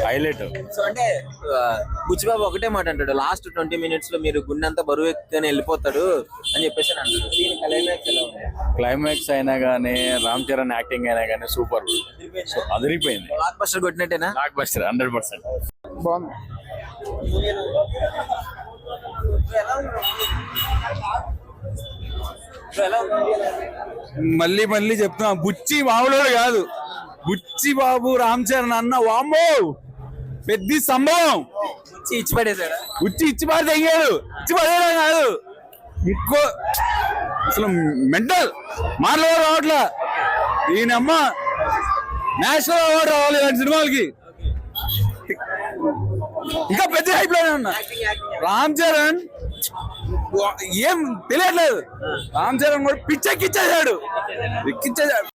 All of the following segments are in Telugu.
హైలైట్. సో అంటే బుచ్చిబాబు ఒకటే మాట అంటాడు, లాస్ట్ 20 minutes లో మీరు గుండెంతా బరువు ఎక్కితేనే వెళ్ళిపోతాడు అని చెప్పేసి అంటాడు. క్లైమాక్స్ అయినా గానీ, రామ్ చరణ్ యాక్టింగ్ అయినా గానీ సూపర్, అదిరిపోయింది. బ్లాక్ బస్టర్ కొట్టినట్టేనా? Blockbuster 100%. బాగుంది. మళ్ళీ మళ్ళీ చెప్తున్నా, బుచ్చి బాబులో కాదు, బుచ్చి బాబు రామ్ చరణ్ అన్న వామ్మో పెద్ద సంభవం. ఇచ్చి పడేసాడు, బుచ్చి ఇచ్చి పడి తెగాడు, ఇచ్చి పడేయడం కాదు, ఇంకో అసలు మెంటల్ మాటలు రావట్లా. ఈయనమ్మ నేషనల్ అవార్డు రావాలి ఇలాంటి సినిమాలకి. ఇంకా పెద్ద హైప్ లోనే ఉన్నా. రామ్ చరణ్ ఏం తెలియట్లేదు, రామ్ చరణ్ కూడా పిచ్చెక్కిచ్చేసాడు, ఎక్కిచ్చేసాడు.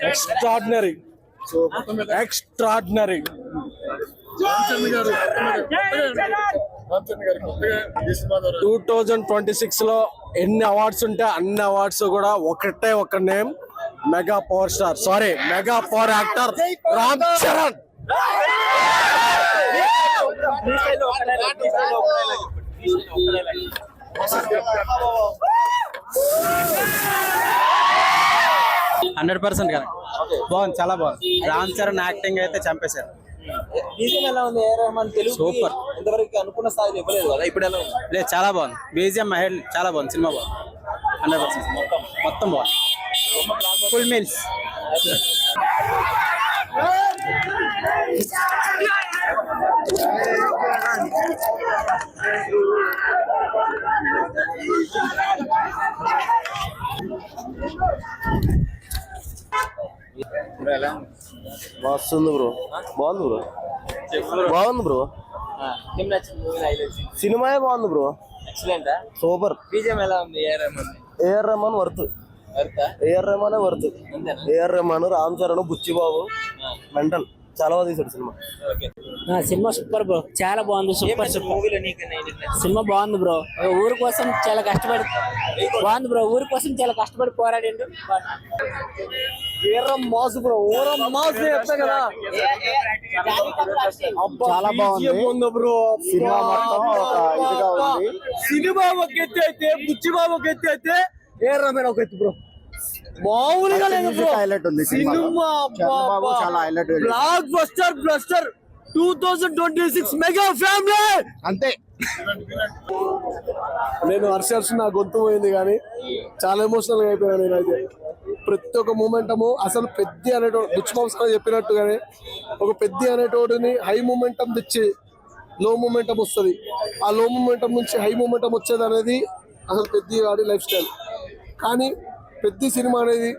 Extraordinary, extraordinary. 2026 లో ఎన్ని అవార్డ్స్ ఉంటే అన్ని అవార్డ్స్ కూడా ఒకటే ఒక name, mega power star, sorry mega power actor Ram Charan. Correct. బాగుంది, చాలా బాగుంది. రామ్ చరణ్ యాక్టింగ్ అయితే చంపేశారు. ఎలా ఉంది? సూపర్. ఇంతవరకు అనుకున్న స్థాయిలో ఇవ్వలేదు కదా, ఇప్పుడు ఎలా ఉంది? లేదు, చాలా బాగుంది. బీజిఎం హెడ్ చాలా బాగుంది, సినిమా బాగుంది. 100% మొత్తం బాగుంది, ఫుల్ మీల్స్. వస్తుంది బ్రో, బాగుంది బ్రో, బాగుంది బ్రో, సినిమా బాగుంది బ్రో, ఎక్సలెంట్, సూపర్. బీజిఎం ఎలా ఉంది? AR Rahman worth, AR Rahman worth, AR Rahman, Ram Charan, Buchibabu mental, చాలా బాగా తీసాడు సినిమా. సినిమా సూపర్ బ్రో, చాలా బాగుంది. సూపర్ సినిమా బాగుంది బ్రో. ఊరి కోసం చాలా కష్టపడి, బాగుంది బ్రో, ఊరి కోసం చాలా కష్టపడి పోరాడిండు. మాస్ బ్రో, మాస్ చెప్తా కదా, చాలా బాగుంది బ్రో. సినిమా మొత్తం ఇదిగా ఉంది. సినిమా ఒక ఎత్తు అయితే, బుచ్చిబాబు ఒక ఎత్తు అయితే, ఏఆర్ రెహమాన్ ఒక ఎత్తు బ్రో, మామూలుగా లేదు బ్రో. హైలైట్ ఉంది సినిమా, చాలా highlight. Block buster bluster 2026 mega family అంతే. నేను హర్షర్స్ నా గొంతు పోయింది కానీ చాలా ఎమోషనల్ గా అయిపోయాను నేనైతే. ప్రతి ఒక్క మూమెంటము అసలు పెద్ద అనేటోడు, బుచ్ బాబ్స్ కూడా చెప్పినట్టుగానే ఒక పెద్ద అనేటోడిని హై మూమెంటం తెచ్చి లో మూమెంటం వస్తుంది, ఆ లో మూమెంటం నుంచి హై మూమెంటం వచ్చేది అనేది అసలు పెద్ద వాడి లైఫ్ స్టైల్. కానీ పెద్ద సినిమా అనేది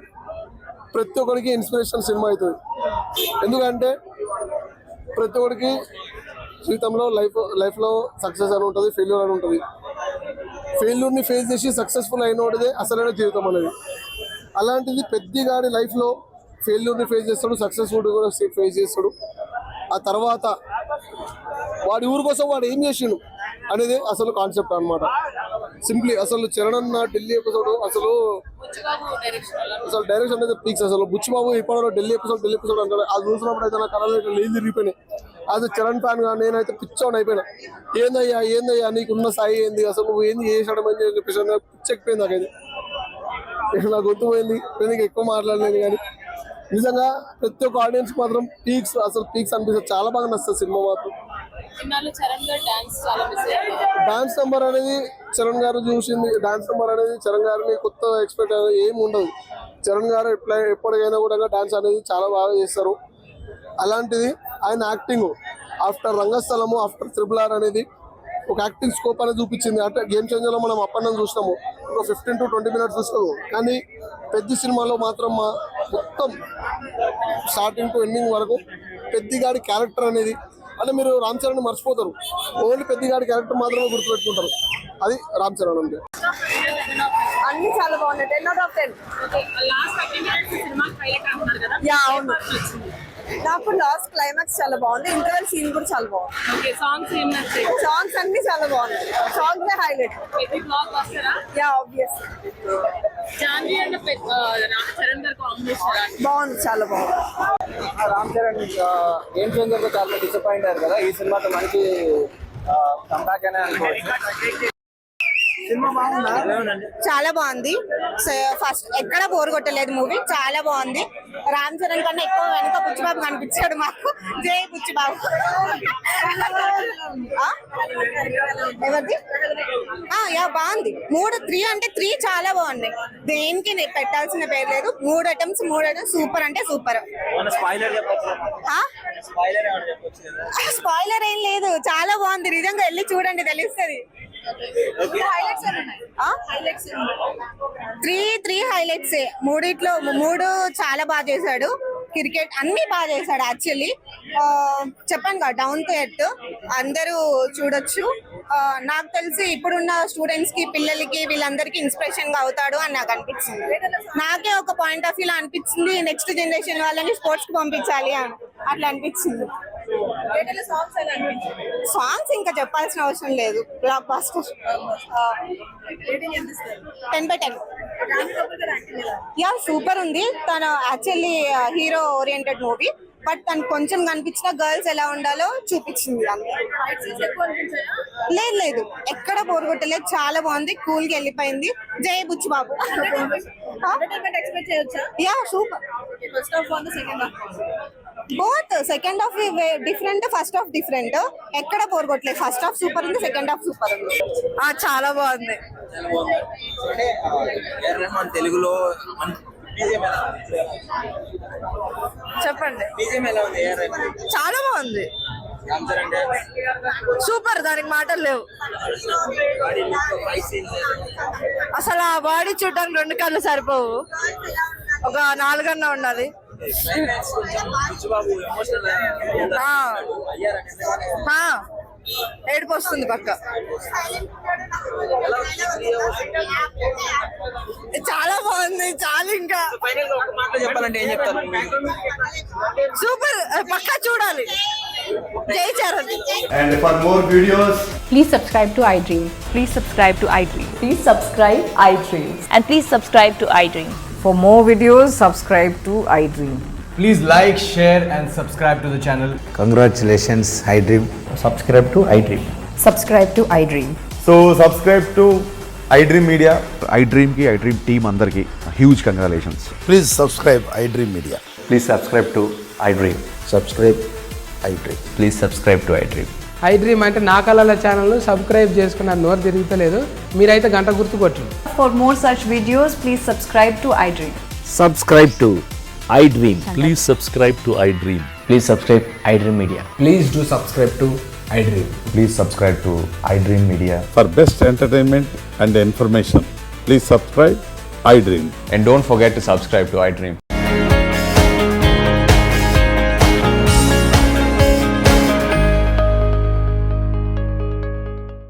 ప్రతి ఒక్కరికి ఇన్స్పిరేషన్ సినిమా అవుతుంది. ఎందుకంటే ప్రతి ఒక్కరికి జీవితంలో లైఫ్లో సక్సెస్ అని ఉంటుంది, ఫెయిల్యూర్ అని ఉంటుంది. ఫెయిల్యూర్ని ఫేస్ చేసి సక్సెస్ఫుల్ అయినోడిదే అసలైన జీవితం అనేది. అలాంటిది పెద్దగాడి లైఫ్లో ఫెయిల్యూర్ని ఫేస్ చేస్తాడు, సక్సెస్ఫుల్ కూడా ఫేస్ చేస్తాడు. ఆ తర్వాత వాడి ఊరి కోసం వాడు ఏం చేసిండు అనేది అసలు కాన్సెప్ట్ అనమాట. సింప్లీ అసలు చరణ్ అన్న ఢిల్లీ ఎపిసోడ్ అసలు డైరెక్షన్ అనేది పీక్స్. అసలు బుచ్చిబాబు ఇప్పటిలో ఢిల్లీ ఎపిసోడ్ అంటాడు. అది చూసినప్పుడు అయితే నా కళలో నీళ్ళు తిరిగిపోయినాయి. అది చరణ్ ఫ్యాన్ గా నేనైతే పిచ్చోన్ అయిపోయినా. ఏందయ్యా నీకున్న స్థాయి ఏంది, అసలు నువ్వు ఏంది చేసాడం అని చెప్పేసి పిచ్చెక్కిపోయింది నాకైతే. నా గుర్తు పోయింది, నేను ఎక్కువ మాట్లాడలేదు. కానీ నిజంగా ప్రతి ఒక్క ఆడియన్స్ మాత్రం పీక్స్, అసలు పీక్స్ అనిపిస్తుంది. చాలా బాగా నచ్చుతుంది సినిమా మాత్రం. డాన్స్ నెంబర్ అనేది చరణ్ గారు చూసింది, డాన్స్ నెంబర్ అనేది చరణ్ గారిని కొత్త ఎక్స్పెక్ట్ అనేది ఏమి ఉండదు. చరణ్ గారు ఎప్పటికైనా కూడా డాన్స్ అనేది చాలా బాగా చేస్తారు. అలాంటిది ఆయన యాక్టింగ్ ఆఫ్టర్ రంగస్థలము, ఆఫ్టర్ RRR అనేది ఒక యాక్టింగ్ స్కోప్ అనేది చూపించింది. అంటే గేమ్ చేంజర్లో మనం అప్పన్న చూసినాము, ఒక 15 to 20 minutes చూస్తాము. కానీ పెద్ద సినిమాలో మాత్రం మొత్తం స్టార్టింగ్ టు ఎండింగ్ వరకు పెద్దగాడి క్యారెక్టర్ అనేది, అంటే మీరు రామ్ చరణ్ మర్చిపోతారు, ఓన్లీ పెద్దగాడి క్యారెక్టర్ మాత్రమే గుర్తుపెట్టుకుంటారు. అది రామ్ చరణ్ అంటే. అన్ని చాలా బాగున్నాయి, 10 out of 10. నాకు లాస్ట్ క్లైమాక్స్ చాలా బాగుంది, ఇంటర్వెల్ సీన్ కూడా చాలా బాగుంది. ఓకే, సాంగ్స్ ఏం నచ్చాయి? సాంగ్స్ అన్ని చాలా బాగున్నాయి, సాంగ్స్ హైలైట్. ఇది బ్లాక్ బస్టరా? Yeah obvious. Janhvi and Ram Charan గారి కాంబినేషన్ బాగుంది, చాలా బాగుంది. రామ్ చరణ్ గేమ్ చేంజర్ తో చాలా డిసప్పాయింట్ అయ్యారు కదా, ఈ సినిమాతో మంచి కంబ్యాక్ అనే అనుకోవచ్చు. చాలా బాగుంది. ఫస్ట్ ఎక్కడ బోర్ కొట్టలేదు మూవీ, చాలా బాగుంది. రామ్ చరణ్ కన్నా ఎక్కువ వెనక బుచ్చిబాబు కనిపించాడు మాకు. జై బుచ్చిబాబు. ఎవరిది? యా బాగుంది. 3 అంటే 3 చాలా బాగున్నాయి. దేనికి పెట్టాల్సిన పేరు లేదు. 3 అటెంప్ట్స్ సూపర్ అంటే సూపర్. స్పాయిలర్ ఏం లేదు, చాలా బాగుంది. నిజంగా వెళ్ళి చూడండి, తెలుస్తుంది. 3 హైలైట్స్. 3 చాలా బాగా చేశాడు. క్రికెట్ అన్ని బాగా చేశాడు. యాక్చువల్లీ చెప్పాను కదా, డౌన్ టు ఎర్త్, అందరూ చూడొచ్చు. నాకు తెలిసి ఇప్పుడున్న స్టూడెంట్స్ కి, పిల్లలకి, వీళ్ళందరికీ ఇన్స్పిరేషన్ గా అవుతాడు అని నాకు అనిపించింది. నాకే ఒక పాయింట్ ఆఫ్ వ్యూ లో అనిపించింది, నెక్స్ట్ జనరేషన్ వాళ్ళని స్పోర్ట్స్ కి పంపించాలి అని అట్లా అనిపించింది. సాంగ్స్ ఇంకా చెప్పాల్సిన అవసరం లేదు, బ్లాక్ బాస్టర్. 10/10. యా సూపర్ ఉంది. తను actually hero oriented movie, but తను కొంచెం కనిపించిన గర్ల్స్ ఎలా ఉండాలో చూపించింది. లేదు ఎక్కడ బోర్ కొట్టలేదు, చాలా బాగుంది. కూల్ గా వెళ్ళిపోయింది. జై Buchibabu. Yeah super. Both second half different, first half different. ఎక్కడ బోర్ కొట్టలేదు. ఫస్ట్ హాఫ్ సూపర్ ఉంది, సెకండ్ హాఫ్ సూపర్ ఉంది. చాలా బాగుంది. తెలుగులో చెప్పండి. చాలా బాగుంది, సూపర్. దానికి మాటలు లేవు. అసలు ఆ బాడీ చూడడానికి 2 కళ్ళు సరిపోవు, ఒక 4 అన్నా ఉండాలి. ఏడుపు వస్తుంది పక్క. చాలా బాగుంది, చాలా. ఇంకా చెప్పాలంటే ఏం చెప్తారు? సూపర్, పక్కా చూడాలి. జై Charan. And for more videos, Please subscribe to iDream. Please subscribe to iDream. Please subscribe iDream. And please subscribe to iDream. For more videos, subscribe to iDream. please like, share and subscribe to the channel. Congratulations, iDream. Subscribe to iDream. Subscribe to iDream. So subscribe to iDream Media. iDream ki iDream team andarki huge congratulations. Please subscribe iDream Media. Please subscribe to iDream. Subscribe iDream. Please subscribe to iDream. iDream అంటే నా కళల ఛానల్ సబ్స్క్రైబ్ చేసుకున్న నోరు తిరుగుతలేదు, మీరైతే గంట గుర్తు కొట్టండి. For more such videos, please subscribe to iDream. Subscribe to iDream. Please subscribe to iDream. Please subscribe iDream Media. Please do subscribe to iDream. Please subscribe to iDream Media. For best entertainment and information, please subscribe iDream. And don't forget to subscribe to iDream.